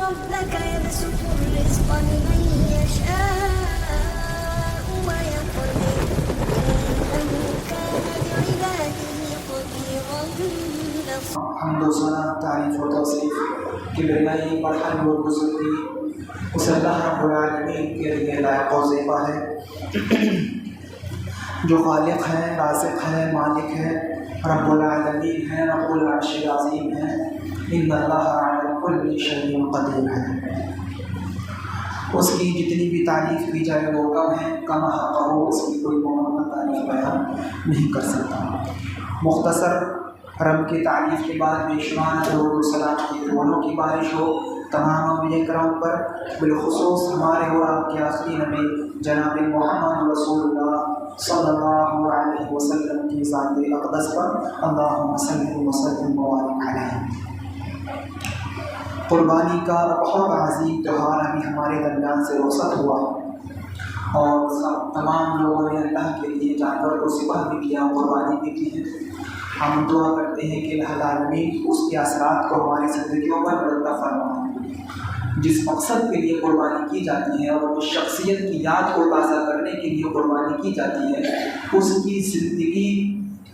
ربك يبسط الرزق لمن يشاء ويقدر إنه كان بعباده خبيرا بصيرا. حمد و ثنا تعریف و توصیف کبریائی بڑھائی و بزرگی اس اللہ رب العالمین کے لیے لائق و زیبا ہے جو خالق ہے، رازق ہے، مالک ہے، رب العالمین ہے، رب العرش العظیم ہے، ان اللہ علی کل شیء قدیر ہے۔ اس کی جتنی بھی تعریف کی جائے وہ کم ہے، کم حق ہو، اس کی کوئی مکمل تعریف بیان نہیں کر سکتا۔ مختصر رب کی تعریف کے بعد بے شمار درود و سلام کی پھولوں کی بارش ہو تمام انبیاء کرام پر، بالخصوص ہمارے اور آپ کے آخری نبی جناب محمد رسول اللہ صلی اللہ علیہ وسلم کی ذات اقدس پر، اللہم صلی وسلم وبارک علیہ۔ قربانی کا بہت عظیم تہوار ابھی ہمارے درمیان سے رخصت ہوا اور تمام لوگوں نے اللہ کے لیے جانور کو ذبح بھی کیا، قربانی بھی کی ہے۔ ہم دعا کرتے ہیں کہ اللہ العالمین اس کے اثرات کو ہماری زندگیوں پر مرتب فرمائے۔ جس مقصد کے لیے قربانی کی جاتی ہے اور اس شخصیت کی یاد کو تازہ کرنے کے لیے قربانی کی جاتی ہے، اس کی زندگی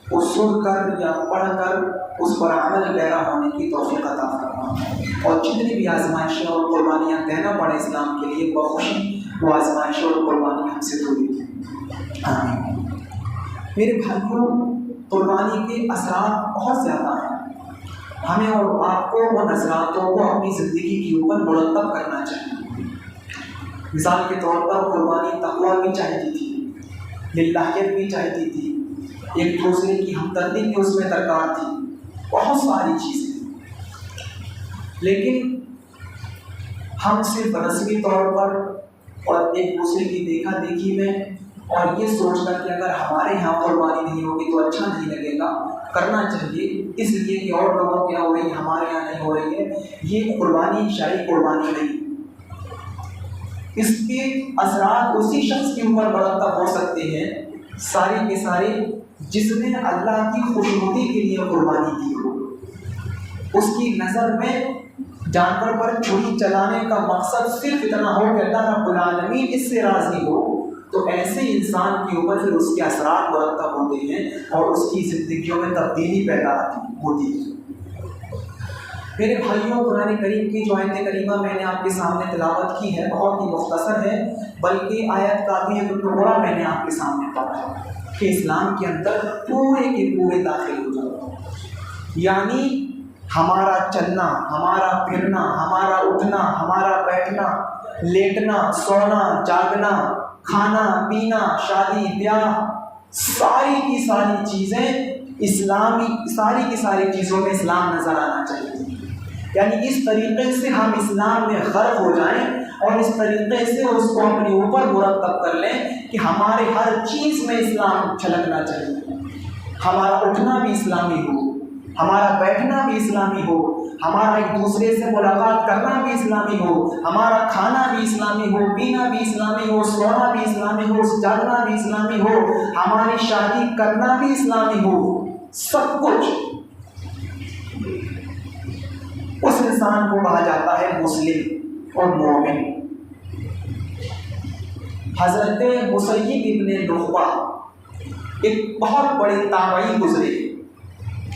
کو سن کر یا پڑھ کر اس پر عمل پیرا ہونے کی توفیق عطا فرمائے، اور جتنی بھی آزمائشیں اور قربانیاں دینا پڑے اسلام کے لیے بخوشی وہ آزمائشیں اور قربانیاں ہم سے دوری کی۔ آمین۔ میرے بھائیوں، قربانی کے اثرات بہت زیادہ ہیں۔ ہمیں اور آپ کو ان اثراتوں کو اپنی زندگی کے اوپر مرتب کرنا چاہیے۔ مثال کے طور پر قربانی تقویٰ بھی چاہتی تھی، للہیت بھی چاہتی تھی، ایک دوسرے کی ہمدردی بھی اس میں درکار تھی، بہت ساری چیزیں۔ لیکن ہم صرف رسمی طور پر اور ایک دوسرے کی دیکھا دیکھی میں اور یہ سوچ کر کہ اگر ہمارے یہاں قربانی نہیں ہوگی تو اچھا نہیں لگے گا، کرنا چاہیے اس لیے کہ اور لوگوں کے یہاں ہو رہی ہے ہمارے یہاں نہیں ہو رہی ہے، یہ قربانی شرعی قربانی نہیں۔ اس کے اثرات اسی شخص کے اوپر مرتب ہو سکتے ہیں سارے کے سارے جس نے اللہ کی خوشنودی کے لیے قربانی کی ہو۔ اس کی نظر میں جانور پر چھری چلانے کا مقصد صرف اتنا ہو کہ اللہ رب العالمین اس سے راضی ہو، تو ایسے انسان کے اوپر پھر اس کے اثرات مرتب ہوتے ہیں اور اس کی زندگیوں میں تبدیلی پیدا ہوتی ہے۔ میرے بھائیوں، قرآن کریم کی جو آیت کریمہ میں نے آپ کے سامنے تلاوت کی ہے بہت ہی مختصر ہے، بلکہ آیت کا بھی ایک ٹکڑا میں نے آپ کے سامنے پڑھا ہے کہ اسلام کے اندر پورے کے پورے داخل ہو جاتا ہے۔ یعنی ہمارا چلنا، ہمارا پھرنا، ہمارا اٹھنا، ہمارا بیٹھنا، لیٹنا، سونا، جاگنا، کھانا پینا، شادی بیاہ، ساری کی ساری چیزیں اسلامی، ساری کی ساری چیزوں میں اسلام نظر آنا چاہیے۔ یعنی اس طریقے سے ہم اسلام میں غرق ہو جائیں اور اس طریقے سے اس کو اپنے اوپر مرتب کر لیں کہ ہمارے ہر چیز میں اسلام چھلکنا چاہیے۔ ہمارا اٹھنا بھی اسلامی ہو، ہمارا بیٹھنا بھی اسلامی ہو، ہمارا ایک دوسرے سے ملاقات کرنا بھی اسلامی ہو، ہمارا کھانا بھی اسلامی ہو، پینا بھی اسلامی ہو، سونا بھی اسلامی ہو، جاگنا بھی اسلامی ہو، ہماری شادی کرنا بھی اسلامی ہو، سب کچھ۔ اس انسان کو کہا جاتا ہے مسلم اور مومن۔ حضرت مسیب ابن نخبہ ایک بہت بڑے تابعی گزرے،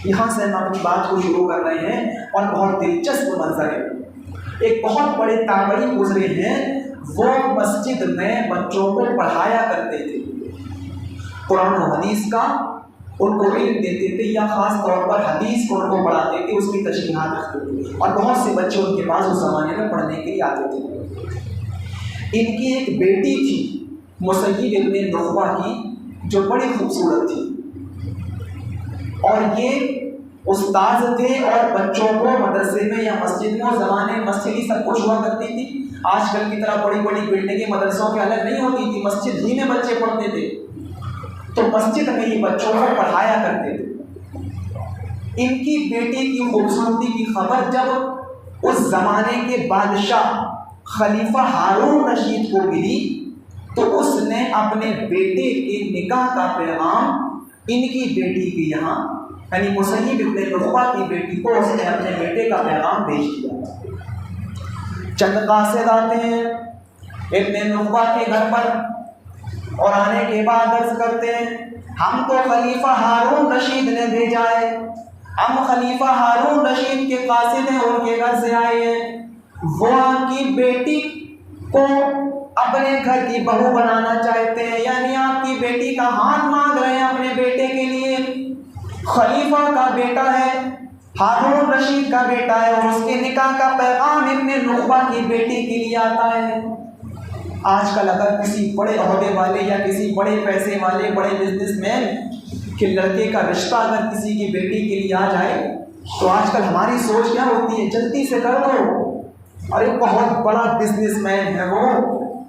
یہاں سے ہم اپنی بات کو شروع کر رہے ہیں اور بہت دلچسپ منظر ہے۔ ایک بہت بڑے تابعی گزرے ہیں، وہ مسجد میں بچوں کو پڑھایا کرتے تھے، قرآن و حدیث کا ان کو علم دیتے تھے، یا خاص طور پر حدیث کو ان کو پڑھاتے تھے، اس کی تشریحات رکھتے تھے، اور بہت سے بچے ان کے پاس اس زمانے میں پڑھنے کے لیے آتے تھے۔ ان کی ایک بیٹی تھی مسیب ابن نخبہ کی، جو بڑی خوبصورت تھی، اور یہ استاد تھے اور بچوں کو مدرسے میں یا مسجد میں، اس زمانے میں مسجد ہی سب کچھ ہوا کرتی تھی، آج کل کی طرح بڑی بڑی بلڈنگیں مدرسوں کے الگ نہیں ہوتی تھی، مسجد ہی میں بچے پڑھتے تھے، تو مسجد میں ہی بچوں کو پڑھایا کرتے تھے۔ ان کی بیٹی کی خوبصورتی کی خبر جب اس زمانے کے بادشاہ خلیفہ ہارون رشید کو ملی، تو اس نے اپنے بیٹے کے نکاح کا پیغام ان کی بیٹی کے یہاں، یعنی مسیب ابن نخبہ کی بیٹی کو اس نے اپنے بیٹے کا پیغام بھیج دیا۔ چند قاصد آتے ہیں ابن نخبہ کے گھر پر اور آنے کے بعد عرض کرتے ہیں ہم کو خلیفہ ہارون رشید نے بھیجا ہے، ہم خلیفہ ہارون رشید کے قاصد ہیں، ان کے گھر سے آئے ہیں، وہ آپ کی بیٹی کو اپنے گھر کی بہو بنانا چاہتے ہیں، یعنی آپ کی بیٹی کا ہاتھ مانگ رہے ہیں اپنے بیٹے کے لیے۔ خلیفہ کا بیٹا ہے، ہارون رشید کا بیٹا ہے، اور اس کے نکاح کا پیغام ابن نخبہ کی بیٹی کے لیے آتا ہے۔ آج کل اگر کسی بڑے عہدے والے یا کسی بڑے پیسے والے بڑے بزنس مین کے لڑکے کا رشتہ اگر کسی کی بیٹی کے لیے آ جائے تو آج کل ہماری سوچ کیا ہوتی ہے؟ جلدی سے کر دو، ارے بہت بڑا بزنس مین ہے، وہ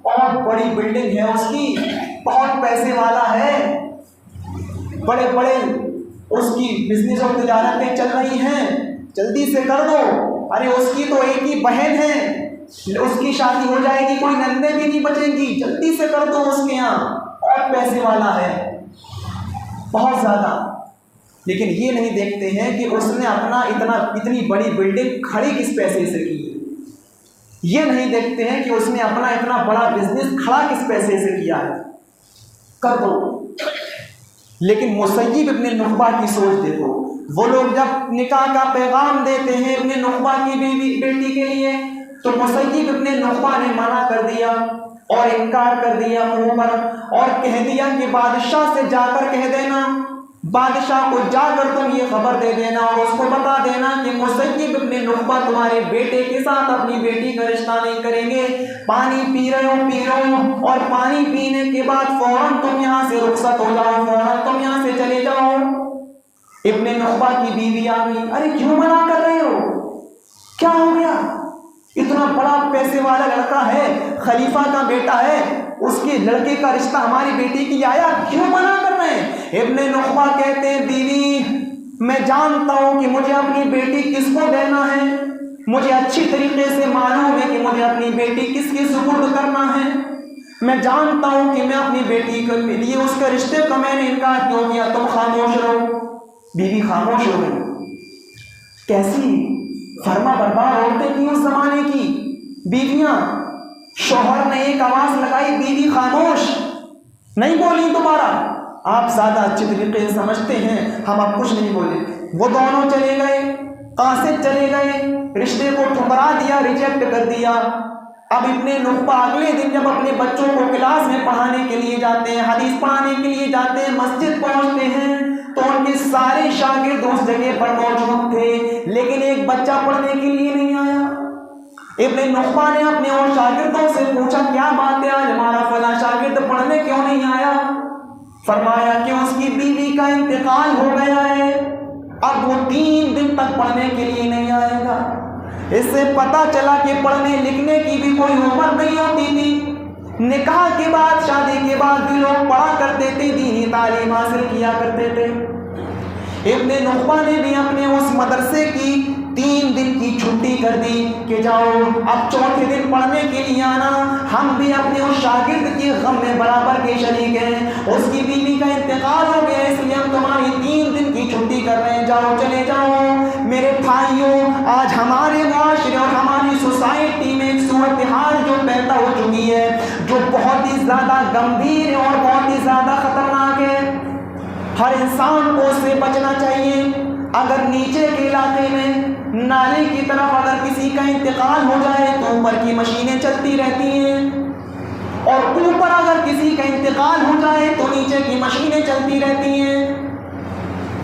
بہت بڑی بلڈنگ ہے اس کی، بہت پیسے والا ہے، بڑے بڑے اس کی بزنس اور تجارتیں چل رہی ہیں، جلدی سے کر دو، ارے اس کی تو ایک ہی بہن ہے، اس کی شادی ہو جائے گی، کوئی نندے بھی نہیں بچیں گی، جلدی سے کر دو، اس کے یہاں اور پیسے والا ہے بہت زیادہ۔ لیکن یہ نہیں دیکھتے ہیں کہ اس نے اپنا اتنی بڑی بلڈنگ کھڑی کس پیسے سے کی ہے، یہ نہیں دیکھتے ہیں کہ اس نے اپنا اتنا بڑا بزنس کھڑا کس پیسے سے کیا ہے، کر دو۔ لیکن مسیب ابن نخبہ کی سوچ دیکھو، وہ لوگ جب نکاح کا پیغام دیتے ہیں ابن نخبہ کی بیٹی کے لیے تو مسیب ابن نخبہ نے منع کر دیا اور انکار کر دیا منہ پر، اور کہہ دیا کہ بادشاہ سے جا کر کہہ دینا، بادشاہ کو جا کر تم یہ خبر دے دینا اور اس کو بتا دینا کہ مسیب ابن نخبہ تمہارے بیٹے کے ساتھ اپنی بیٹی کا رشتہ نہیں کریں گے، پانی پی رہے ہو اور پانی پینے کے بعد فوراً تم یہاں سے رخصت ہو جاؤ، فوراً تم یہاں سے چلے جاؤ۔ ابن نخبہ کی بیوی آ گئی، ارے کیوں منع کر رہے ہو، کیا ہو گیا، اتنا بڑا پیسے والا لڑکا ہے، خلیفہ کا بیٹا ہے، اس کے لڑکے کا رشتہ ہماری بیٹی کی آیا، کیوں منع کر رہے ہیں؟ ابن نخبہ کہتے ہیں بیوی میں جانتا ہوں کہ مجھے اپنی بیٹی کس کو دینا ہے، مجھے اچھی طریقے سے معلوم ہے کہ مجھے اپنی بیٹی کس کے سپرد کرنا ہے، میں جانتا ہوں کہ میں اپنی بیٹی کے لیے اس کے رشتے کا میں نے انکار کیوں کیا، تم خاموش رہو۔ بیوی خاموش ہو گئی۔ کیسی فرما بردار عورتیں تھیں اس زمانے کی بیویاں، شوہر نے ایک آواز لگائی، بیوی خاموش، نہیں بولی دوبارہ۔ آپ زیادہ اچھے طریقے سے سمجھتے ہیں، ہم اب کچھ نہیں بولے۔ وہ دونوں چلے گئے، قاصد چلے گئے، رشتے کو ٹھکرا دیا، ریجیکٹ کر دیا۔ اب ابن نخبہ اگلے دن جب اپنے بچوں کو کلاس میں پڑھانے کے لیے جاتے ہیں، حدیث پڑھانے کے لیے جاتے ہیں، مسجد پہنچتے ہیں تو ان کے سارے شاگرد اس جگہ پر موجود تھے، لیکن ایک بچہ پڑھنے کے لیے نہیں آیا۔ ابن نخبہ نے اپنے اور شاگردوں سے پوچھا کیا بات ہے، آج ہمارا فلاں شاگرد پڑھنے کیوں نہیں آیا؟ فرمایا کہ اس کی بیوی کا انتقال ہو گیا ہے، اب وہ 3 دن تک پڑھنے کے لیے نہیں آئے گا۔ اس سے پتہ چلا کہ پڑھنے لکھنے کی بھی کوئی عمر نہیں ہوتی تھی، نکاح کے بعد شادی کے بعد بھی لوگ پڑھا کرتے تھے، دینی تعلیم حاصل کیا کرتے تھے۔ ابن نخبہ نے بھی اپنے اس مدرسے کی 3 دن کی چھٹی کر دی کہ جاؤ اب 4تھے دن پڑھنے کے لیے آنا، ہم بھی اپنے اس شاگرد کے غم میں برابر کے شریک ہیں، اس کی بیوی کا انتقال ہو گیا، اس لیے ہم تمہاری 3 دن کی چھٹی کر رہے ہیں، جاؤ چلے جاؤ۔ میرے بھائیوں، آج ہمارے معاشرے اور ہماری سوسائٹی میں ایک صورتحال جو پیدا ہو چکی ہے، جو بہت ہی زیادہ گمبھیر ہے اور بہت ہی زیادہ خطرناک ہے، ہر انسان کو اس سے بچنا چاہیے۔ اگر نیچے کے علاقے میں نالے کی طرف اگر کسی کا انتقال ہو جائے تو اوپر کی مشینیں چلتی رہتی ہیں، اور اوپر اگر کسی کا انتقال ہو جائے تو نیچے کی مشینیں چلتی رہتی ہیں۔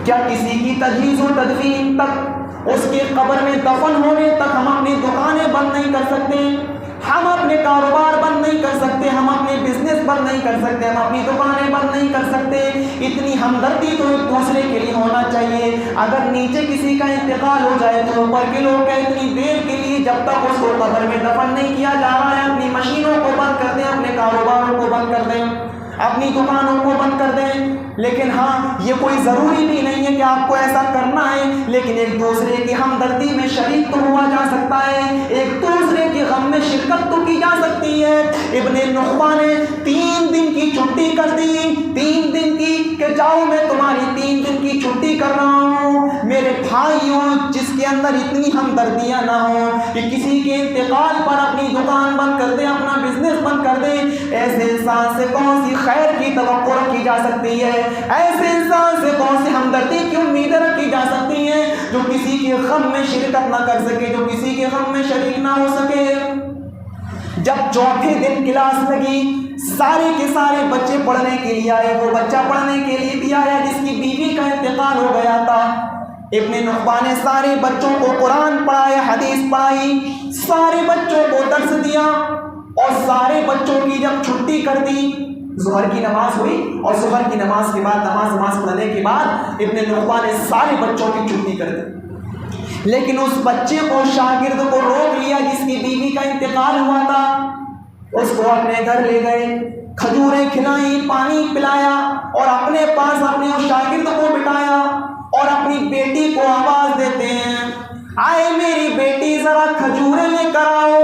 کیا کسی کی تجہیز و تدفین تک، اس کے قبر میں دفن ہونے تک ہم اپنی دکانیں بند نہیں کر سکتے، ہم اپنے کاروبار بند نہیں کر سکتے، ہم اپنے بزنس بند نہیں کر سکتے، ہم اپنی دکانیں بند نہیں کر سکتے؟ اتنی ہمدردی تو ایک دوسرے کے لیے ہونا چاہیے۔ اگر نیچے کسی کا انتقال ہو جائے تو اوپر کے لوگ اتنی دیر کے لیے جب تک اس کو قبر میں دفن نہیں کیا جا رہا ہے اپنی مشینوں کو بند کر دیں، اپنے کاروباروں کو بند کر دیں، اپنی دکانوں کو بند کر دیں۔ لیکن ہاں، یہ کوئی ضروری بھی نہیں ہے کہ آپ کو ایسا کرنا ہے، لیکن ایک دوسرے کی ہمدردی میں شریک تو ہوا جا سکتا ہے، ایک دوسرے کے غم میں شرکت تو کی جا سکتی ہے۔ ابن نخبہ نے 3 دن کی چھٹی کر دی، 3 دن کی کہ جاؤ میں تمہاری 3 دن کی چھٹی کر رہا ہوں، میرے بھائیوں، جس کے اندر اتنی ہمدردیاں نہ ہوں کہ کسی کے انتقال پر اپنی دکان بند کر دے، اپنا بزنس بند کر دے، ایسے انسان سے کون سی خیر کی توقع رکھی جا سکتی ہے؟ ایسے انسان سے کون سی ہمدردی کی امیدیں رکھی جا سکتی ہیں جو کسی کے غم میں شرکت نہ کر سکے، جو کسی کے غم میں شریک نہ ہو سکے؟ جب چوتھے دن کلاس لگی، سارے کے سارے بچے پڑھنے کے لیے آئے۔ وہ بچہ پڑھنے کے لیے بھی آیا جس کی بیوی کا انتقال ہو گیا تھا۔ ابن نخبہ نے سارے بچوں کو قرآن پڑھایا، حدیث پڑھائی، سارے بچوں کو درس دیا، اور سارے بچوں کی جب چھٹی کر دی، ظہر کی نماز ہوئی، اور ظہر کی نماز کے بعد نماز پڑھنے کے بعد ابن نخبہ نے سارے بچوں کی چھٹی کر دی۔ لیکن اس بچے کو، شاگرد کو روک لیا جس کی بیوی کا انتقال ہوا تھا۔ اس کو اپنے گھر لے گئے، کھجوریں کھلائیں، پانی پلایا، اور اپنے پاس اپنے اس شاگرد کو بٹھایا، اور اپنی بیٹی کو آواز دیتے ہیں، آئے میری بیٹی ذرا کھجوریں لے کر آؤ،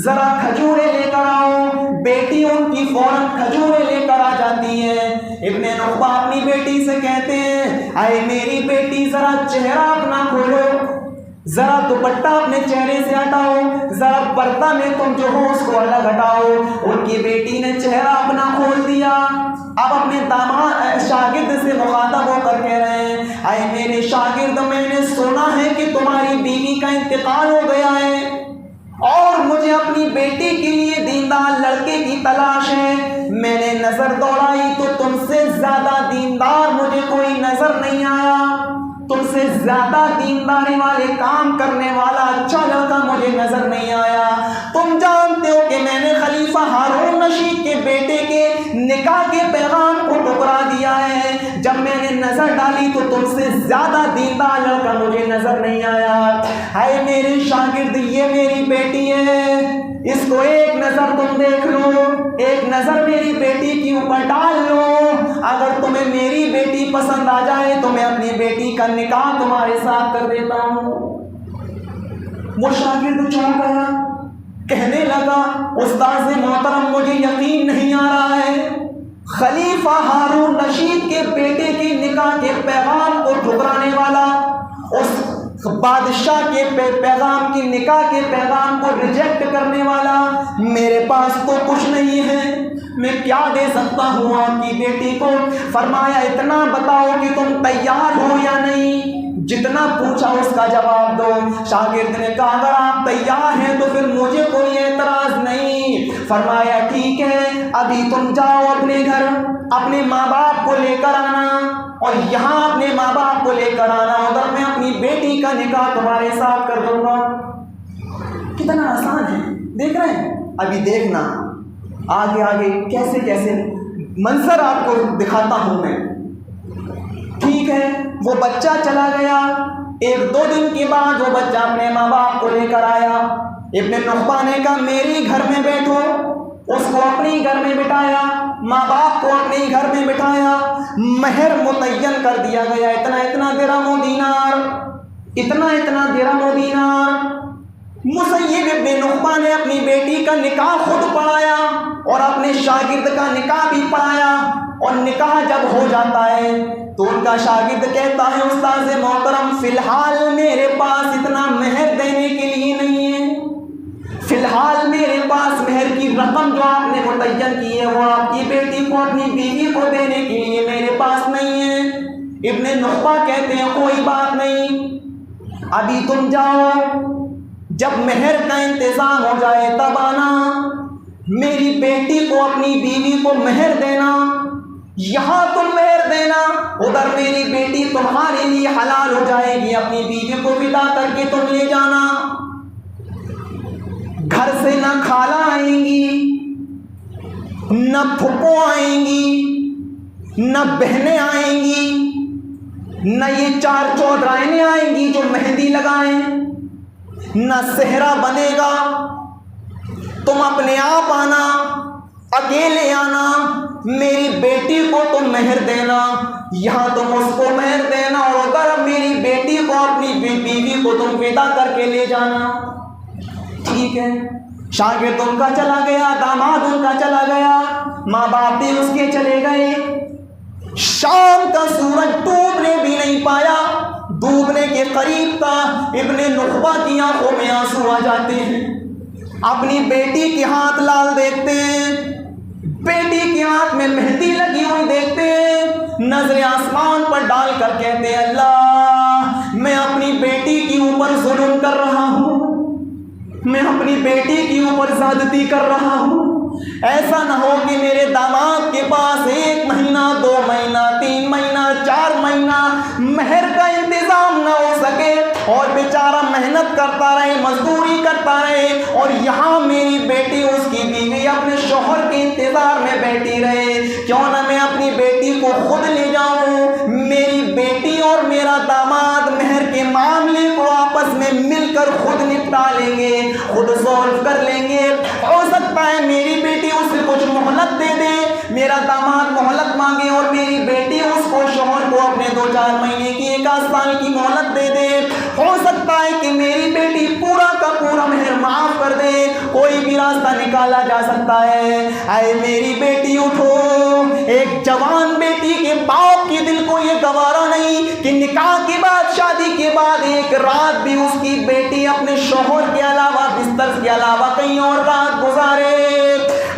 ذرا کھجوریں لے کر آؤ۔ بیٹی ان کی فوراً کھجوریں لے کر آ جاتی ہے۔ ابن نخبہ اپنی بیٹی سے کہتے ہیں، آئے میری بیٹی ذرا چہرہ اپنا کھولو، ذرا دوپٹہ اپنے چہرے سے ہٹاؤ، ذرا پردہ میں تم جو ہو اس کو الگ ہٹاؤ۔ ان کی بیٹی نے چہرہ اپنا کھول دیا۔ اب اپنے داماد شاگرد سے مخاطب ہو کر کہہ رہے ہیں، آئے میرے شاگرد، میں نے سنا ہے کہ تمہاری بیوی کا انتقال ہو گیا ہے، اور مجھے اپنی بیٹی کے لیے دیندار لڑکے کی تلاش ہے۔ میں نے نظر دوڑائی تو تم سے زیادہ دیندار مجھے کوئی نظر نہیں آیا، تم سے زیادہ دینداری والے کام کرنے والا اچھا لڑکا مجھے نظر نہیں آیا۔ تم جانتے ہو کہ میں نے خلیفہ ہارون رشید کے بیٹے کے نکاح کے پیغام کو ٹکرا دیا ہے۔ جب میں نے نظر ڈالی تو تم سے زیادہ دیندار لڑکا مجھے نظر نہیں آیا۔ اے میرے شاگرد، یہ میری بیٹی ہے، اس کو ایک نظر تم دیکھ لو، ایک نظر میری بیٹی کے اوپر ڈال لو۔ اگر تمہیں میری بیٹی پسند آ جائے تو میں اپنی بیٹی کا نکاح تمہارے ساتھ کر دیتا ہوں۔ وہ شاگرد چونک گیا، کہنے لگا، استاذ محترم، مجھے یقین نہیں آ رہا ہے، خلیفہ ہارون رشید کے بیٹے کے نکاح کے پیغام کو ٹھکرانے والا، اس بادشاہ کے پیغام کی، نکاح کے پیغام کو ریجیکٹ کرنے والا میرے پاس تو کچھ نہیں ہے، میں کیا دے سکتا ہوں آپ کی بیٹی کو؟ فرمایا، اتنا بتاؤ کہ تم تیار ہو یا نہیں، جتنا پوچھا اس کا جواب دو۔ شاگرد نے کہا، اگر آپ تیار ہیں تو پھر مجھے کوئی اعتراض نہیں۔ فرمایا، ٹھیک ہے، ابھی تم جاؤ اپنے گھر، اپنے ماں باپ کو لے کر آنا، اور یہاں اپنے ماں باپ کو لے کر آنا، ادھر میں اپنی بیٹی کا نکاح تمہارے ساتھ کر دوں گا۔ کتنا آسان ہے، دیکھ رہے ہیں؟ ابھی دیکھنا آگے آگے کیسے کیسے منظر آپ کو دکھاتا ہوں میں۔ ٹھیک ہے، وہ بچہ چلا گیا۔ ایک دو دن کے بعد وہ بچہ اپنے ماں باپ کو لے کر آیا۔ ابن نخبہ نے کہا، میری گھر میں بیٹھو، اس کو اپنی گھر میں بٹھایا، ماں باپ کو اپنے گھر میں بٹھایا، مہر متعین کر دیا گیا، اتنا اتنا درہم و دینار، اتنا اتنا درہم و دینار۔ مسیب ابن نخبہ نے اپنی بیٹی کا نکاح خود پڑھایا اور اپنے شاگرد کا نکاح بھی پڑھایا، اور نکاح جب ہو جاتا ہے تو ان کا شاگرد کہتا ہے، استاذ محترم، فی الحال میرے پاس اتنا مہر دینے کے لیے نہیں ہے، فی الحال میرے پاس مہر کی رقم جو آپ نے متعین کی ہے وہ آپ کی بیٹی کو، اپنی بیوی کو دینے کے لیے میرے پاس نہیں ہے۔ ابن نخبہ کہتے ہیں، کوئی بات نہیں، ابھی تم جاؤ، جب مہر کا انتظام ہو جائے تب آنا، میری بیٹی کو، اپنی بیوی کو مہر دینا، یہاں تم مہر دینا، ادھر میری بیٹی تمہارے لیے حلال ہو جائے گی، اپنی بیوی کو ودا کر کے تم لے جانا۔ گھر سے نہ خالہ آئیں گی، نہ پھپھو آئیں گی، نہ بہنیں آئیں گی، نہ یہ چار چودرائنیں آئیں گی جو مہندی لگائیں، نہ صحرا بنے گا، تم اپنے آپ آنا، اکیلے آنا، میری بیٹی کو تم مہر دینا، یہاں تم اس کو مہر دینا، اور ادھر میری بیٹی کو، اپنی بیوی کو تم ودا کر کے لے جانا۔ ٹھیک ہے، شاگرد ان کا چلا گیا، داماد ان کا چلا گیا، ماں باپ بھی اس کے چلے گئے۔ شام کا سورج ڈوبنے بھی نہیں پایا، ڈوبنے کے قریب تھا، ابن نخبہ کی آنکھوں میں آنسو آ جاتے ہیں، اپنی بیٹی کے ہاتھ لال دیکھتے ہیں، بیٹی کے ہاتھ میں مہندی لگی ہوئی دیکھتے ہیں، نظر آسمان پر ڈال کر کہتے ہیں اللہ میں اپنی بیٹی کے اوپر ظلم کر رہا ہوں، میں اپنی بیٹی کے اوپر زیادتی کر رہا ہوں، ایسا نہ ہو کہ میرے داماد کے پاس 1 مہینہ 2 مہینہ 3 مہینہ 4 مہینہ مہر کا انتظام نہ ہو سکے اور بیچارہ محنت کرتا رہے، مزدوری کرتا رہے، اور یہاں میری بیٹی اس کی بیوی اپنے شوہر کے انتظار میں بیٹھی رہے۔ کیوں نہ میں اپنی بیٹی کو خود لے جاؤں، میری بیٹی اور میرا داماد مہر کے معاملے کو آپس میں مل کر خود نپٹا لیں گے، خود سولو کر لیں گے۔ ہو سکتا ہے میری بیٹی اس سے کچھ مہلت دے دے، میرا داماد مہلت مانگے اور میری بیٹی اس کو شوہر کو اپنے 2-4 مہینے کی 1 سال کی مہلت دے دے۔ ہو سکتا ہے کہ میری بیٹی پورا کا پورا مہر معاف کر دے، کوئی بھی راستہ نکالا جا سکتا ہے۔ اے میری بیٹی اٹھو، ایک جوان بیٹی کے باپ کے دل کو یہ گوارا نہیں کہ نکاح کے بعد، شادی کے بعد 1 رات بھی اس کی بیٹی اپنے شوہر کے علاوہ، بستر کے علاوہ کہیں اور رات گزارے۔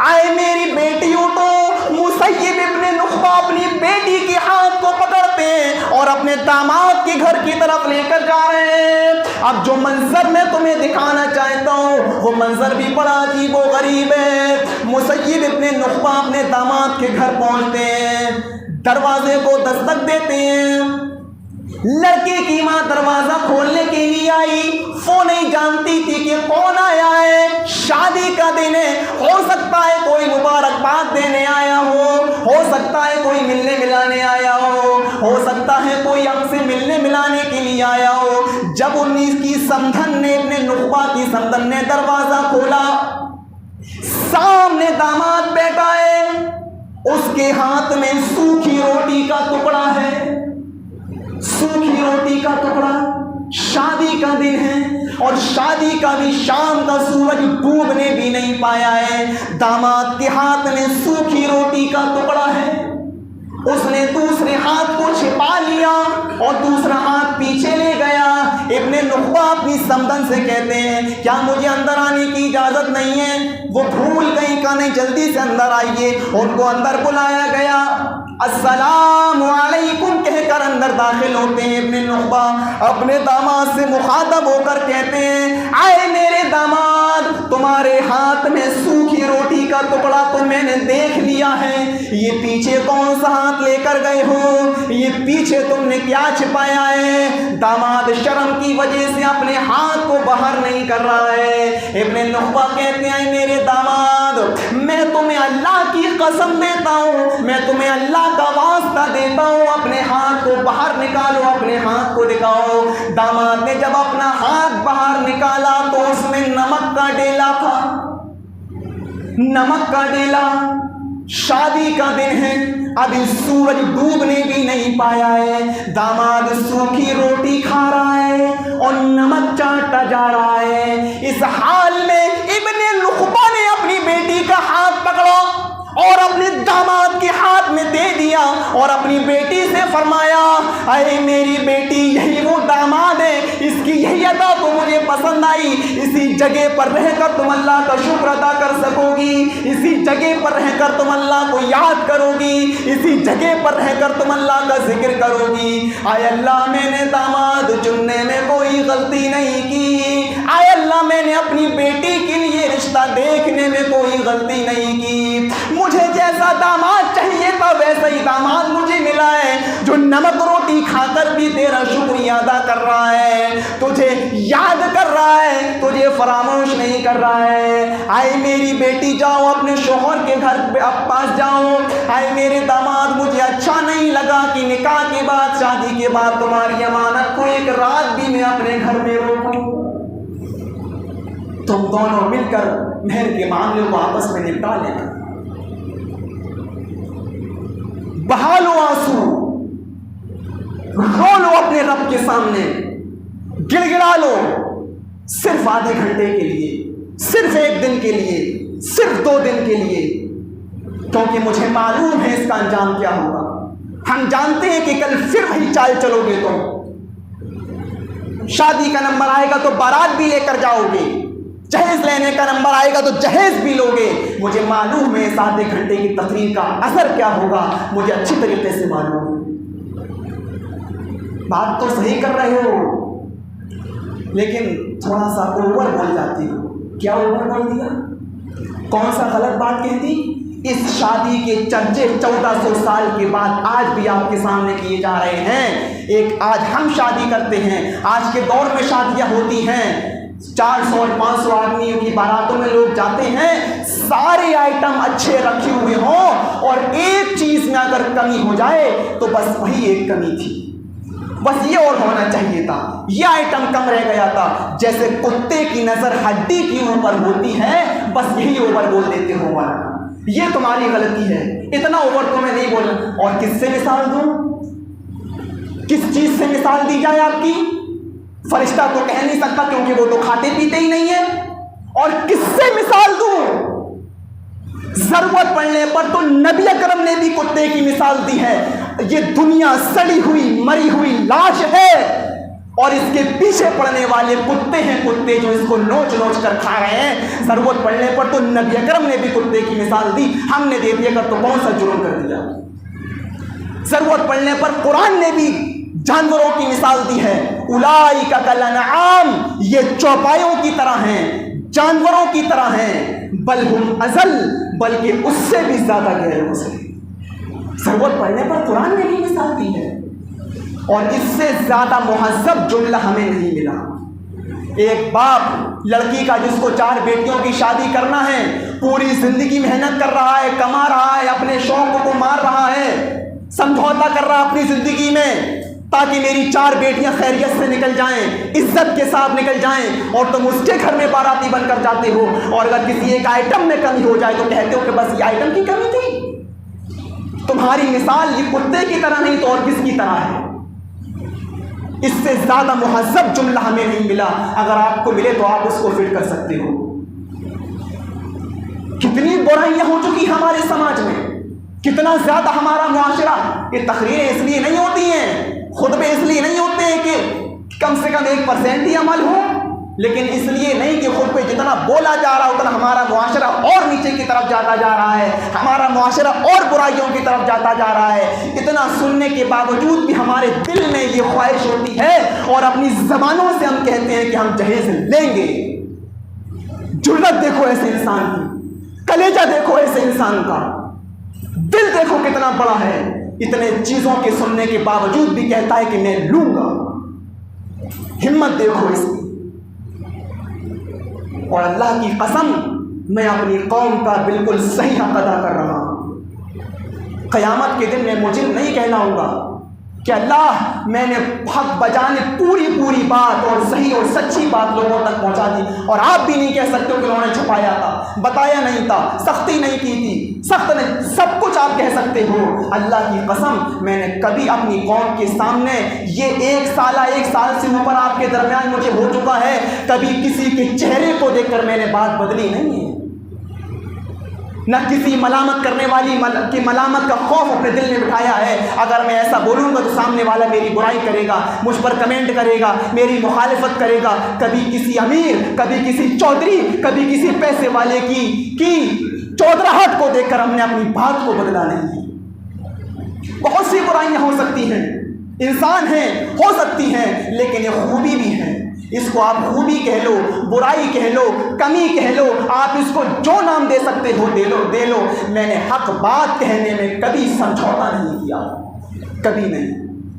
آئے میری بیٹی اٹھو۔ مسیب ابن نخبہ اپنی بیٹی کے ہاتھ کو پکڑتے ہیں اور اپنے داماد کے گھر کی طرف لے کر جا رہے ہیں۔ اب جو منظر میں تمہیں دکھانا چاہتا ہوں وہ منظر بھی بڑا عجیب و غریب ہے۔ مسیب ابن نخبہ اپنے داماد کے گھر پہنچتے ہیں، دروازے کو دستک دیتے ہیں، لڑکے کی ماں دروازہ کھولنے کے لیے آئی، وہ نہیں جانتی تھی کہ کون آیا ہے، شادی کا دن ہے، ہو سکتا ہے کوئی مبارکباد دینے آیا ہو سکتا ہے کوئی ملنے ملانے آیا ہو سکتا ہے کوئی ہم سے ملنے ملانے کے لیے آیا ہو۔ جب 19 کی سمدھن نے، ابن نخبہ کی سمدھن نے دروازہ کھولا، سامنے داماد بیٹھا ہے، اس کے ہاتھ میں سوکھی روٹی کا ٹکڑا ہے، سوکھی روٹی کا ٹکڑا۔ شادی کا دن ہے اور شادی کا بھی شام کا سورج ڈوبنے بھی نہیں پایا ہے، داماد کے ہاتھ میں سوکھی روٹی کا ٹکڑا ہے، اس نے دوسرے ہاتھ کو چھپا لیا اور دوسرا ہاتھ پیچھے لے گیا۔ ابن نخبہ اپنی سمدن سے کہتے ہیں کیا مجھے اندر آنے کی اجازت نہیں ہے؟ وہ بھول گئی، کہا نہیں جلدی سے اندر آئیے۔ ان کو اندر بلایا گیا، السلام علیکم کہہ کر اندر داخل ہوتے ہیں۔ ابن نخبہ اپنے داماد سے مخاطب ہو کر کہتے ہیں آئے میرے داماد، تمہارے ہاتھ میں سوکھی روٹی کا ٹکڑا تو میں نے دیکھ لیا ہے، یہ پیچھے کون سا ہاتھ لے کر گئے ہو؟ یہ پیچھے تم نے کیا چھپایا ہے؟ داماد شرم کی وجہ سے اپنے ہاتھ کو باہر نہیں کر رہا ہے۔ ابن نخبہ کہتے ہیں میرے داماد، میں تمہیں اللہ کی قسم دیتا ہوں، میں تمہیں اللہ کا واسطہ دیتا ہوں، اپنے ہاتھ کو باہر نکالو، اپنے ہاتھ کو دکھاؤ۔ داماد نے جب اپنا ہاتھ باہر نکالا تو اس میں نمک کا ڈیلا تھا، نمک کا ڈیلا۔ شادی کا دن ہے، ابھی سورج ڈوبنے بھی نہیں پایا ہے، داماد سوکھی روٹی کھا رہا ہے اور نمک چاٹتا جا رہا ہے۔ اس حال میں ابن نخبہ نے اپنی بیٹی کا ہاتھ پکڑا اور اپنے داماد کے ہاتھ میں دے دیا اور اپنی بیٹی سے فرمایا اے میری بیٹی، یہی وہ داماد ہے، اس کی یہی ادا تو مجھے پسند آئی، اسی جگہ پر رہ کر تم اللہ کا شکر ادا کر سکو گی، اسی جگہ پر رہ کر تم اللہ کو یاد کرو گی، اسی جگہ پر رہ کر تم اللہ کا ذکر کرو گی۔ اے اللہ میں نے داماد چننے میں کوئی غلطی نہیں کی، اے اللہ میں نے اپنی بیٹی کے لیے رشتہ دیکھنے میں کوئی غلطی نہیں کی، مجھے جیسا داماد چاہیے تھا ویسا ہی داماد مجھے ملا ہے، جو نمک روٹی کھا کر بھی تیرا شکریہ ادا کر رہا ہے، تجھے یاد کر رہا ہے، تجھے فراموش نہیں کر رہا ہے۔ آئے میری بیٹی جاؤ اپنے شوہر کے گھر پاس جاؤ۔ آئے میرے داماد، مجھے اچھا نہیں لگا کہ نکاح کے بعد، شادی کے بعد تمہاری امانت کو 1 رات بھی میں اپنے گھر میں روکوں، تم دونوں مل کر مہر کے معاملے کو آپس میں نپٹا لینا۔ بہا لو آنسو، رو لو اپنے رب کے سامنے، گڑ گڑا لو، صرف آدھے گھنٹے کے لیے، صرف 1 دن کے لیے، صرف 2 دن کے لیے، کیونکہ مجھے معلوم ہے اس کا انجام کیا ہوگا۔ ہم جانتے ہیں کہ کل پھر وہی چال چلو گے تم، شادی کا نمبر آئے گا تو بارات بھی لے کر جاؤ گے، جہیز لینے کا نمبر آئے گا تو جہیز بھی لوگے۔ مجھے معلوم ہے 7 گھنٹے کی تقریر کا اثر کیا ہوگا، مجھے اچھی طریقے سے معلوم ہے۔ بات تو صحیح کر رہے ہو لیکن تھوڑا سا اوور بول جاتی ہو۔ کیا اوور بول دیا؟ کون سا غلط بات کہہ دی؟ اس شادی کے چرچے 1400 سال کے بعد آج بھی آپ کے سامنے کیے جا رہے ہیں۔ ایک آج ہم شادی کرتے ہیں، آج کے دور میں شادیاں ہوتی ہیں، 400 اور 500 آدمیوں کی باراتوں میں لوگ جاتے ہیں، سارے آئٹم اچھے رکھے ہوئے ہوں اور ایک چیز میں اگر کمی ہو جائے تو بس وہی ایک کمی تھی، بس یہ اور ہونا چاہیے تھا، یہ آئٹم کم رہ گیا تھا۔ جیسے کتے کی نظر ہڈی کی اوپر ہوتی ہے، بس یہی اوور بول دیتے ہو، والا یہ تمہاری غلطی ہے، اتنا اوور تو میں نہیں بولا۔ اور کس سے مثال دوں؟ کس چیز سے مثال دی جائے آپ کی؟ فرشتہ تو کہہ نہیں سکتا کیونکہ وہ تو کھاتے پیتے ہی نہیں ہے۔ اور کس سے مثال دوں؟ ضرورت پڑنے پر تو نبی اکرم نے بھی کتے کی مثال دی ہے۔ یہ دنیا سڑی ہوئی مری ہوئی لاش ہے اور اس کے پیچھے پڑنے والے کتے ہیں، کتے جو اس کو نوچ نوچ کر کھا رہے ہیں۔ ضرورت پڑنے پر تو نبی اکرم نے بھی کتے کی مثال دی، ہم نے دے دیا کر تو کون سا جرم کر دیا؟ ضرورت پڑنے پر قرآن نے بھی جانوروں کی مثال دی ہے، اولئک کالانعام، یہ چوپایوں کی طرح ہیں، جانوروں کی طرح ہیں، بل ہم اضل، بلکہ اس سے بھی زیادہ گہروں سے۔ ضرورت پڑنے پر قرآن نے بھی مثال دی ہے اور اس سے زیادہ مہذب جملہ ہمیں نہیں ملا۔ ایک باپ لڑکی کا جس کو 4 بیٹیوں کی شادی کرنا ہے، پوری زندگی محنت کر رہا ہے، کما رہا ہے، اپنے شوق کو مار رہا ہے، سمجھوتا کر رہا ہے اپنی زندگی میں تاکہ میری 4 بیٹیاں خیریت سے نکل جائیں، عزت کے ساتھ نکل جائیں، اور تم اس کے گھر میں باراتی بن کر جاتے ہو، اور اگر کسی ایک آئٹم میں کمی ہو جائے تو کہتے ہو کہ بس یہ آئٹم کی کمی تھی۔ تمہاری مثال یہ کتے کی طرح نہیں تو اور کس کی طرح ہے؟ اس سے زیادہ مہذب جملہ ہمیں نہیں ملا، اگر آپ کو ملے تو آپ اس کو فٹ کر سکتے ہو۔ کتنی برائیاں ہو چکی ہمارے سماج میں، کتنا زیادہ ہمارا معاشرہ، یہ تقریریں اس لیے نہیں ہوتی ہیں، خطبے اس لیے نہیں ہوتے ہیں کہ کم سے کم 1% ہی عمل ہو، لیکن اس لیے نہیں کہ خطبے جتنا بولا جا رہا اتنا ہمارا معاشرہ اور نیچے کی طرف جاتا جا رہا ہے، ہمارا معاشرہ اور برائیوں کی طرف جاتا جا رہا ہے۔ اتنا سننے کے باوجود بھی ہمارے دل میں یہ خواہش ہوتی ہے اور اپنی زبانوں سے ہم کہتے ہیں کہ ہم جہیز لیں گے۔ جرأت دیکھو ایسے انسان کی، کلیجہ دیکھو ایسے انسان کا، دل دیکھو کتنا بڑا ہے، اتنے چیزوں کے سننے کے باوجود بھی کہتا ہے کہ میں لوں گا۔ ہمت دیکھو اس کی۔ اور اللہ کی قسم میں اپنی قوم کا بالکل صحیح حق ادا کر رہا ہوں۔ قیامت کے دن میں مجرم نہیں کہلاؤں گا کہ اللہ میں نے حق بجانے پوری بات اور صحیح اور سچی بات لوگوں تک پہنچا دی، اور آپ بھی نہیں کہہ سکتے کہ انہوں نے چھپایا تھا، بتایا نہیں تھا، سختی نہیں کی تھی، سخت نہیں، سب کچھ آپ کہہ سکتے ہو۔ اللہ کی قسم میں نے کبھی اپنی قوم کے سامنے، یہ 1 سال سے اوپر آپ کے درمیان مجھے ہو چکا ہے، کبھی کسی کے چہرے کو دیکھ کر میں نے بات بدلی نہیں ہے، نہ کسی ملامت کرنے والی کی ملامت کا خوف اپنے دل میں بٹھایا ہے۔ اگر میں ایسا بولوں گا تو سامنے والا میری برائی کرے گا، مجھ پر کمنٹ کرے گا، میری مخالفت کرے گا۔ کبھی کسی امیر، کبھی کسی چودھری، کبھی کسی پیسے والے کی چودراہٹ کو دیکھ کر ہم نے اپنی بات کو بدلا نہیں ہے۔ بہت سی برائیاں ہو سکتی ہیں، انسان ہیں، ہو سکتی ہیں، لیکن یہ خوبی بھی ہے۔ اس کو آپ خوبی کہہ لو، برائی کہہ لو، کمی کہہ لو، آپ اس کو جو نام دے سکتے ہو دے لو۔ میں نے حق بات کہنے میں کبھی سمجھوتا نہیں کیا، کبھی نہیں۔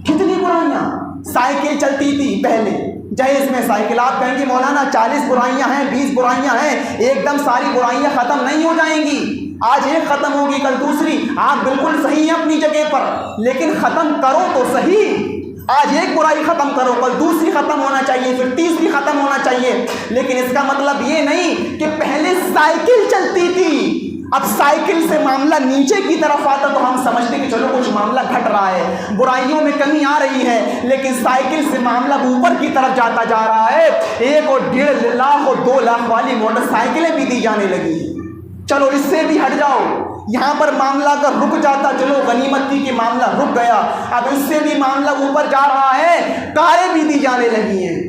کتنی برائیاں، سائیکل چلتی تھی پہلے، جہیز میں سائیکل، آپ کہیں گے مولانا 40 برائیاں ہیں، 20 برائیاں ہیں، ایک دم ساری برائیاں ختم نہیں ہو جائیں گی، آج ایک ختم ہوگی کل دوسری۔ آپ بالکل صحیح ہیں اپنی جگہ پر، لیکن ختم کرو تو صحیح۔ آج ایک برائی ختم کرو، کل دوسری ختم ہونا چاہیے، پھر تیسری ختم ہونا چاہیے، لیکن اس کا مطلب یہ نہیں کہ پہلے سائیکل چلتی تھی، اب سائیکل سے معاملہ نیچے کی طرف آتا تو ہم سمجھتے کہ چلو کچھ معاملہ گھٹ رہا ہے، برائیوں میں کمی آ رہی ہے، لیکن سائیکل سے معاملہ اوپر کی طرف جاتا جا رہا ہے۔ 1 اور 1.5 لاکھ اور 2 لاکھ والی موٹر سائیکلیں بھی دی جانے لگی ہیں۔ چلو اس سے بھی ہٹ جاؤ، یہاں پر معاملہ اگر رک جاتا، چلو غنیمت کی کہ معاملہ رک گیا، اب اس سے بھی معاملہ اوپر جا رہا ہے، کاریں بھی دی جانے لگی ہیں۔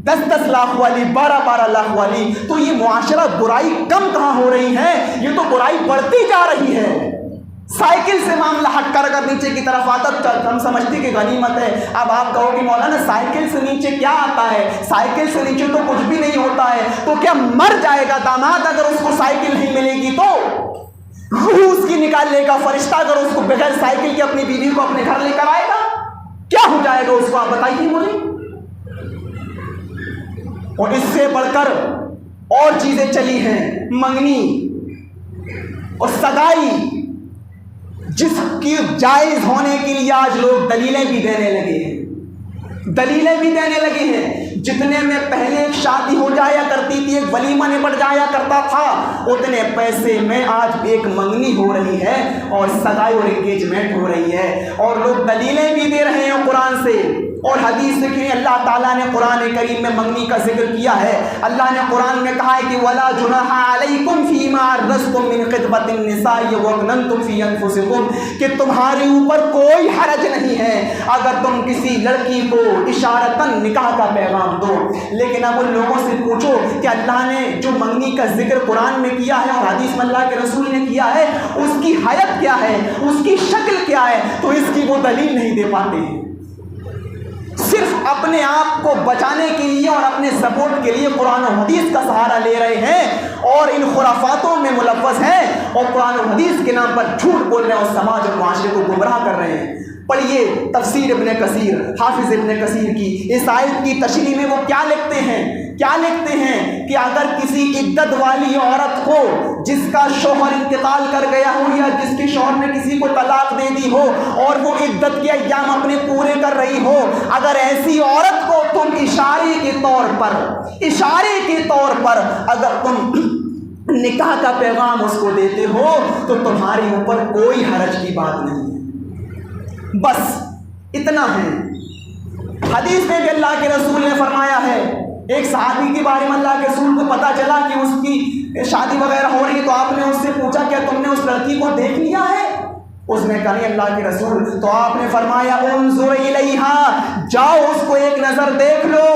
10-10 لاکھ والی، 12-12 لاکھ والی، تو یہ معاشرہ برائی کم کہاں ہو رہی ہے، یہ تو برائی بڑھتی جا رہی ہے۔ سائیکل سے معاملہ ہٹ کر اگر نیچے کی طرف آتا تو ہم سمجھتے کہ غنیمت ہے۔ اب آپ کہو کہ مولانا سائیکل سے نیچے کیا آتا ہے، سائیکل سے نیچے تو کچھ بھی نہیں ہوتا ہے، تو کیا مر جائے گا داماد اگر اس کو سائیکل نہیں ملے گی تو؟ روح اس کی نکال لے گا فرشتہ اگر اس کو بغیر سائیکل کے اپنی بیوی کو اپنے گھر لے کر آئے گا؟ کیا ہو جائے گا اس کو، آپ بتائیے مجھے۔ اور اس سے بڑھ کر اور چیزیں چلی ہیں، منگنی اور سگائی، جس کی جائز ہونے کے لیے آج لوگ دلیلیں بھی دینے لگے ہیں، دلیلیں بھی دینے لگے ہیں۔ جتنے میں پہلے ایک شادی ہو جایا کرتی تھی، ایک ولیمہ نپٹ جایا کرتا تھا، اتنے پیسے میں آج ایک منگنی ہو رہی ہے اور سگائی اور انگیجمنٹ ہو رہی ہے، اور لوگ دلیلیں بھی دے رہے ہیں قرآن سے اور حدیث سے کہ اللہ تعالیٰ نے قرآن کریم میں منگنی کا ذکر کیا ہے۔ اللہ نے قرآن میں کہا ہے کہ وَلَا جُنَاحَ عَلَيْكُمْ فِي مَا عَرَّضْتُم مِّن خِطْبَةِ النِّسَاءِ وَأَكْنَنتُمْ فِي أَنفُسِكُمْ، کہ تمہارے اوپر کوئی حرج نہیں ہے اگر تم کسی لڑکی کو اشارتاً نکاح کا پیغام دو۔ لیکن اب ان لوگوں سے پوچھو کہ اللہ نے جو منگنی کا ذکر قرآن میں کیا ہے اور حدیث میں اللہ کے رسول نے کیا ہے، اس کی حیت کیا ہے، اس کی شکل کیا ہے، تو اس کی وہ دلیل نہیں دے پاتے ہیں۔ صرف اپنے آپ کو بچانے کے لیے اور اپنے سپورٹ کے لیے قرآن و حدیث کا سہارا لے رہے ہیں اور ان خرافاتوں میں ملوث ہیں اور قرآن و حدیث کے نام پر جھوٹ بول رہے ہیں اور سماج اور معاشرے کو گمراہ کر رہے ہیں۔ پڑھیے تفسیر ابن کثیر، حافظ ابن کثیر کی اس آیت کی تشریح میں وہ کیا لکھتے ہیں، کیا لکھتے ہیں کہ اگر کسی عدت والی عورت کو جس کا شوہر انتقال کر گیا ہو یا جس کے شوہر نے کسی کو طلاق دے دی ہو اور وہ عدت کے ایام اپنے پورے کر رہی ہو، اگر ایسی عورت کو تم اشارے کے طور پر اگر تم نکاح کا پیغام اس کو دیتے ہو تو تمہارے اوپر کوئی حرج کی بات نہیں ہے۔ بس اتنا ہے۔ حدیث میں بھی اللہ کے رسول نے فرمایا ہے، ایک صحابی کے بارے میں اللہ کے رسول کو پتا چلا کہ اس کی شادی وغیرہ ہو رہی ہے، تو آپ نے اس سے پوچھا کیا تم نے اس لڑکی کو دیکھ لیا ہے؟ اس نے کہا نہیں اللہ کے رسول۔ تو آپ نے فرمایا انظر الیہا، جاؤ اس کو ایک نظر دیکھ لو،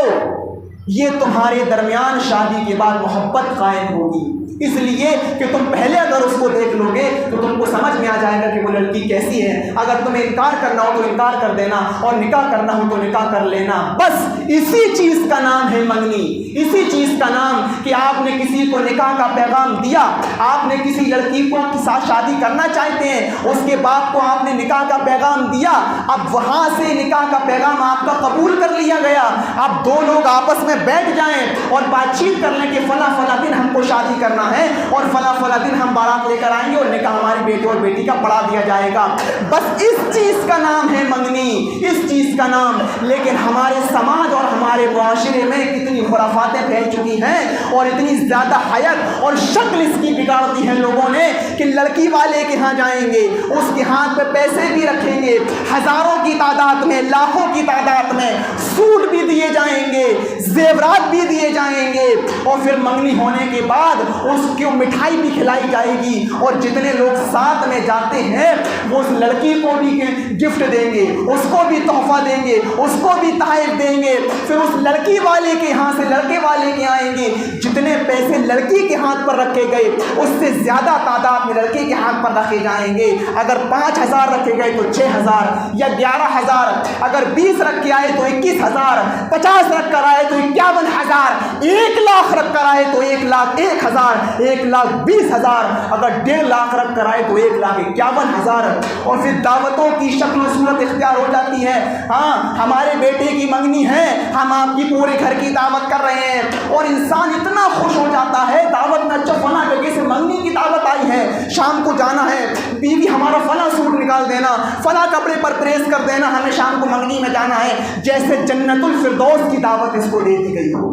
یہ تمہارے درمیان شادی کے بعد محبت قائم ہوگی، اس لیے کہ تم پہلے اگر اس کو دیکھ لو گے تو تم کو سمجھ میں آ جائے گا کہ وہ لڑکی کیسی ہے۔ اگر تمہیں انکار کرنا ہو تو انکار کر دینا اور نکاح کرنا ہو تو نکاح کر لینا۔ بس اسی چیز کا نام ہے منگنی، اسی چیز کا نام کہ آپ نے کسی کو نکاح کا پیغام دیا، آپ نے کسی لڑکی کو کے ساتھ شادی کرنا چاہتے ہیں، اس کے باپ کو آپ نے نکاح کا پیغام دیا، اب وہاں سے نکاح کا پیغام آپ کا قبول کر لیا گیا، اب دو لوگ آپس میں بیٹھ جائیں اور بات چیت کر لیں کہ فلاں فلاں دن ہم کو شادی کرنا ہے اور فلاں فلاں دن ہم بارات لے کر آئیں گے اور نکاح ہماری بیٹے اور بیٹی کا پڑھا دیا جائے گا۔ بس اس چیز کا نام ہے منگنی، اس چیز کا نام۔ لیکن ہمارے سماج اور ہمارے معاشرے میں کتنی خرافاتیں پھیل چکی ہیں اور اتنی زیادہ حیت اور شکل اس کی بگاڑ دی ہے لوگوں نے کہ لڑکی والے کے ہاں جائیں گے، اس کے ہاتھ پہ پیسے بھی رکھیں گے، ہزاروں کی تعداد میں، لاکھوں کی تعداد میں سوٹ بھی دیے جائیں گے، زیورات بھی دیے جائیں گے، اور پھر منگنی ہونے کے بعد اس کو مٹھائی بھی کھلائی جائے گی، اور جتنے لوگ ساتھ میں جاتے ہیں وہ اس لڑکی کو بھی گفٹ دیں گے، اس کو بھی تحفہ دیں گے، اس کو بھی تحائف دیں گے، پھر اس لڑکی والے کے ہاں سے لڑکے والے کے آئیں گے، جتنے پیسے لڑکی کے ہاتھ پر رکھے گئے اس سے زیادہ تعداد میں لڑکے کے ہاتھ پر رکھے جائیں گے۔ اگر 5,000 رکھے گئے تو 6,000 یا 11,000، اگر 20 رکھ کے آئے تو 21,000، 50 رکھ کر آئے تو 51,000، 1 لاکھ رکھ کر آئے تو 1,01,000، 1,20,000، اگر 1.5 لاکھ رکھ کر آئے تو 1,51,000، اور پھر دعوتوں کی شکل و صورت اختیار ہو جاتی ہے۔ ہاں ہمارے بیٹے کی منگنی ہے، ہم آپ کی پورے گھر کی دعوت کر رہے ہیں، اور انسان اتنا خوش ہو جاتا ہے دعوت میں، اچھا فلاں جگہ سے منگنی کی دعوت آئی ہے، شام کو جانا ہے، بیوی ہمارا فلاں سوٹ نکال دینا، فلاں کپڑے پر پریس کر دینا، ہمیں شام کو منگنی میں جانا ہے، جیسے جنت الفردوس کی دعوت اس کو دے دی گئی ہو،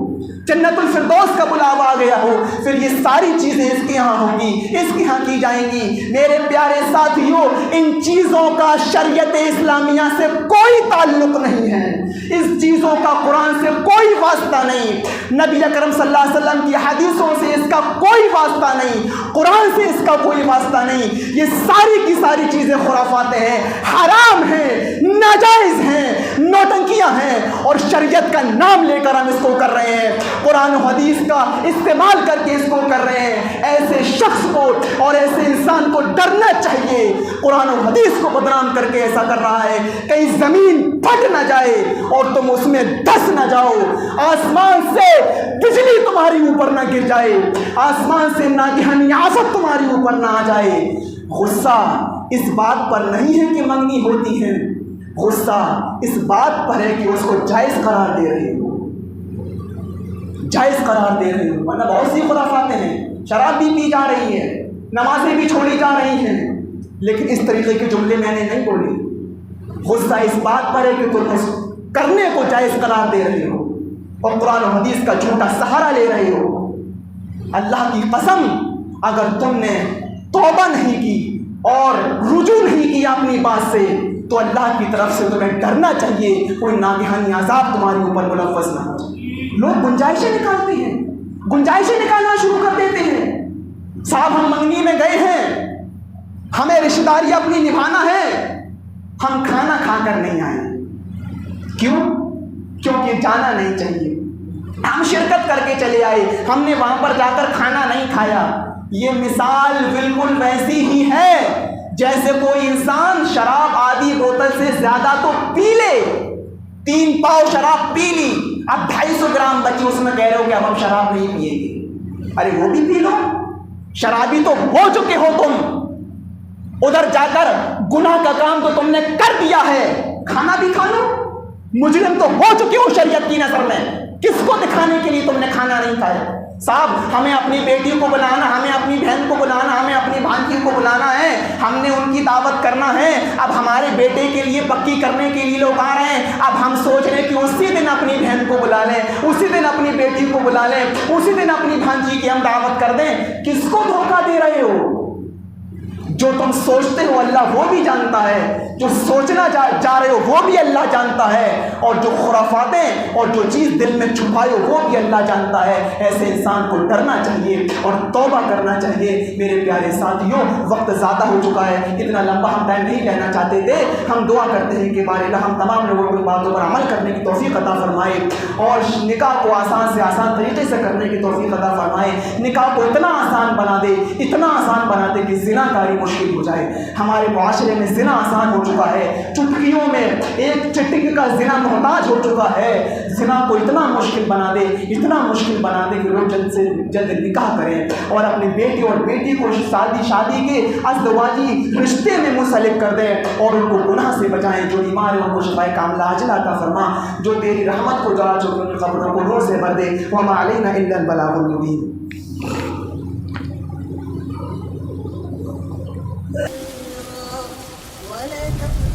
جنت الفردوس کا بلاوا آ گیا ہو۔ پھر یہ ساری چیزیں اس کے ہاں ہوں گی، اس کے ہاں کی جائیں گی۔ میرے پیارے ساتھیوں، ان چیزوں کا شریعت اسلامیہ سے کوئی تعلق نہیں ہے، اس چیزوں کا قرآن سے کوئی واسطہ نہیں، نبی اکرم صلی اللہ علیہ وسلم کی حدیثوں سے اس کا کوئی واسطہ نہیں، قرآن سے اس کا کوئی واسطہ نہیں۔ یہ ساری کی ساری چیزیں خرافات ہیں، حرام ہیں، ناجائز ہیں، نوٹنکیاں ہیں، اور شریعت کا نام لے کر ہم اس کو کر رہے ہیں، قرآن و حدیث کا استعمال کر کے اس کو کر رہے ہیں۔ ایسے شخص کو اور ایسے انسان کو ڈرنا چاہیے، قرآن و حدیث کو بدنام کر کے ایسا کر رہا ہے، کہیں زمین پھٹ نہ جائے اور تم اس میں دس نہ جاؤ، آسمان سے بجلی تمہاری اوپر نہ گر جائے، آسمان سے ناگہانی آفت تمہاری اوپر نہ آ جائے۔ غصہ اس بات پر نہیں ہے کہ منگنی ہوتی ہے، غصہ اس بات پر ہے کہ اس کو جائز قرار دے رہے ہو، جائز قرار دے رہے ہو۔ ورنہ بہت سی خرافاتیں ہیں، شراب بھی پی جا رہی ہے، نمازیں بھی چھوڑی جا رہی ہیں، لیکن اس طریقے کے جملے میں نے نہیں بولی۔ غصہ اس بات پر ہے کہ تم اس کرنے کو جائز قرار دے رہے ہو اور قرآن و حدیث کا جھوٹا سہارا لے رہے ہو۔ اللہ کی قسم، اگر تم نے توبہ نہیں کی اور رجوع نہیں کیا اپنی بات سے تو اللہ کی طرف سے تمہیں ڈرنا چاہیے، کوئی ناگہانی عذاب تمہارے اوپر ملوث نہ ہو۔ لوگ گنجائشیں نکالتے ہیں، گنجائشیں نکالنا شروع کر دیتے ہیں۔ صاحب ہم منگنی میں گئے ہیں، ہمیں رشتہ داری اپنی نبھانا ہے، ہم کھانا کھا کر نہیں آئے۔ کیوں؟ کیونکہ جانا نہیں چاہیے، ہم شرکت کر کے چلے آئے، ہم نے وہاں پر جا کر کھانا نہیں کھایا۔ یہ مثال بالکل ویسی ہی ہے جیسے کوئی انسان شراب آدھی بوتل سے زیادہ تو پی لے، 3 پاؤ شراب پی لی، اب 250 گرام بچی، اس میں کہہ رہے ہو کہ اب ہم شراب نہیں پیے گے۔ ارے وہ بھی پی لو، شرابی تو ہو چکے ہو تم، ادھر جا کر گناہ کا کام تو تم نے کر دیا ہے، کھانا بھی کھا لو، مجرم تو ہو چکے ہو شریعت کی نظر میں۔ کس کو دکھانے کے لیے تم نے کھانا نہیں کھایا؟ صاحب ہمیں اپنی بیٹی کو بلانا، ہمیں اپنی بہن کو بلانا، ہمیں اپنی بھانجی کو بلانا ہے، ہم نے ان کی دعوت کرنا ہے، اب ہمارے بیٹے کے لیے پکی کرنے کے لیے لوگ آ رہے ہیں، اب ہم سوچ رہے ہیں کہ اسی دن اپنی بہن کو بلا لیں، اسی دن اپنی بیٹی کو بلا لیں، اسی دن اپنی بھانجی کی ہم دعوت کر دیں۔ کس کو دھوکہ دے رہے ہو؟ جو تم سوچتے ہو اللہ وہ بھی جانتا ہے، جو سوچنا جا رہے ہو وہ بھی اللہ جانتا ہے، اور جو خرافاتیں اور جو چیز دل میں چھپائے ہو وہ بھی اللہ جانتا ہے۔ ایسے انسان کو ڈرنا چاہیے اور توبہ کرنا چاہیے۔ میرے پیارے ساتھیوں، وقت زیادہ ہو چکا ہے، اتنا لمبا ہم ٹائم نہیں کہنا چاہتے تھے۔ ہم دعا کرتے ہیں کہ بارے اللہ ہم تمام لوگوں کو باتوں پر عمل کرنے کی توفیق عطا فرمائے اور نکاح کو آسان سے آسان طریقے سے کرنے کی توفیق عطا فرمائے۔ نکاح کو اتنا آسان بنا دے، اتنا آسان بنا دے کہ زنا کاری مشکل ہو جائے۔ ہمارے معاشرے میں زنا آسان ہو چکا ہے، چٹکیوں میں ایک چٹک کا زنا محتاج ہو چکا ہے۔ زنا کو اتنا مشکل بنا دے، اتنا مشکل بنا دے کہ لوگ جلد سے جلد نکاح کریں اور اپنی بیٹی اور بیٹی کو شادی کے ازدواجی رشتے میں منسلک کر دیں اور ان کو گناہ سے بچائیں۔ جو بیمار ہیں ان کو شفائے کاملہ عاجلہ عطا فرما، جو تیری رحمت کو جلا چکے ان کی قبروں کو نور سے بھر دے۔ وما علینا الا البلاغ المبین۔ ولا تقل